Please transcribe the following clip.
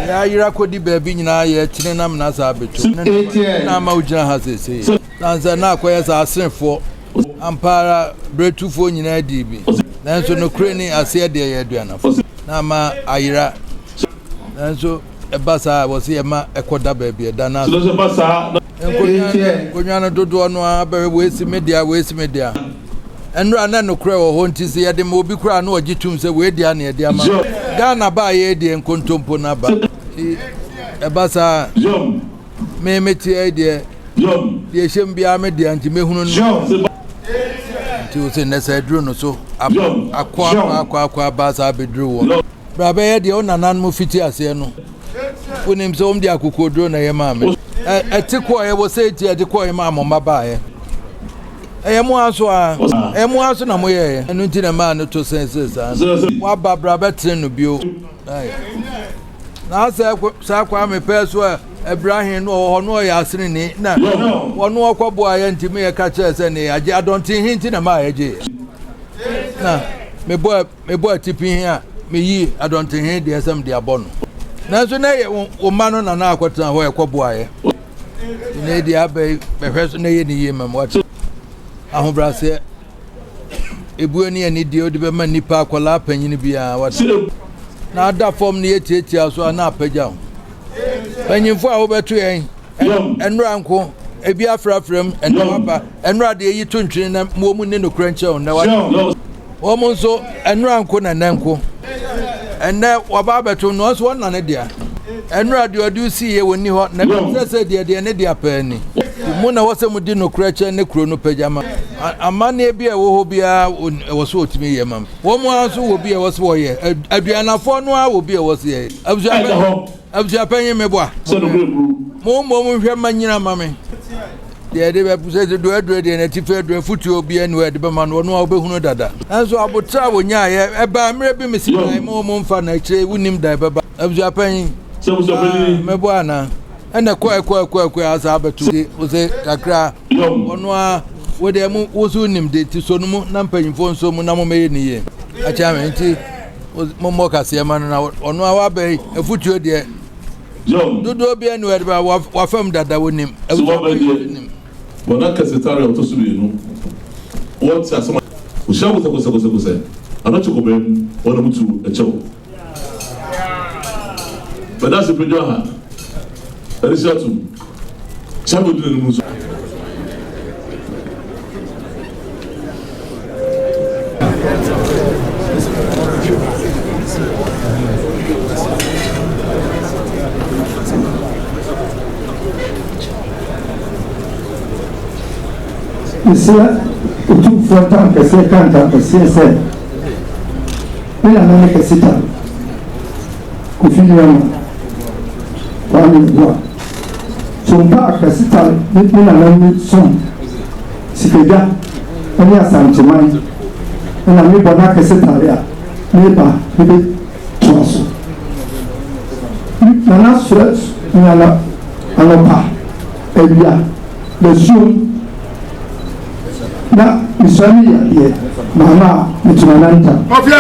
Ya yira kodi baabi nyina ye kine nam na sa beto. Na ma ugina ha sese. Na na akoya sa asenfo. Ampara bretufo nyina di bi. Nanso no kreni ase de ye aduanafo. Na ma ayira. Nanso ebasa wosi e ma ekoda baabi da na. So basa Konya na dodo no abewe wesi media. Enra na no kra wo hontisi ye de ma obi kra na ogitum se we dia na ye dia ma. Ghana ba ye de nkontompo na ba. Ebasa me meti e de hiem bia me de anti mehunu no. Ti o se nesa duro no so akwa basa bedru wo. Bra be ye de onanan mo fiti ase no. Wonim so om de akokodro na ye ma me. Etikwo ye wo se ti etikwo ye ma mo maba ye. Emu aso na mo ye. Enu nti na ma no to sense sa. Wa babra betre no bio. Na sa kwa me peso Abirahene no ho no ya asene ni na wono okwabo aye ntimi ye ka kire se ne age Asantehene nti na ma ye na me bo tipin a me yi Asantehene de esem de abono na so na ye wo ma no na akwotena ho ye kwabo aye ne di abai behwe so na ye ni ye mam wat ahobrase ebu ni ani di odi be ma nipa akola panyin bia wat na ada form ni etietia so na apagya panyimfo a wo beto yen enra nko ebi afrafrem enaba enra de yi tontwin na momu ne no kranche na wo mo so enra nko na nanko enne waba beto no so na ne dia enra de odu si ye woni ho na se de ne dia pa ni mu na wose mu di no kranche ne kro no pajama amane bia wo ho bia wo so otimi ye mam wo mo aso wo bia wo so wo ye aduanafo no a wo bia wo so ye abja penye meboa mo hwe manyina mame de be puse de do de na tife do futu obi anu de be ma no no obehunu dada anso abotra wonya ye eba mre bi mesibai mo mfa na kire wunim da beba abja penye meboa na ene kwa asa abetu ose kakra ono a wo de mu wosu nim de ti so no mu na mpanyimfo nso mu na mo meye ni ye acha me nti mo kase ma no na ono a wa be afutuo de dodo bi anu e ba wa fam dada wonim Bona Kessetare autosubie no what asoma o shawo se anacho ko bem ona mutu e chewo bada se prejo ha Elisatu shawo dinu no mutu Isia utu frontan que se canta que se ela não é Kessetare com filho para mim boa sompa Kessetare ela não é som se pega ela Asantehene ela me Bona Kessetare a me ba me troço na surat ela alopa ebia lesu na misali ya mama mtumananta mafia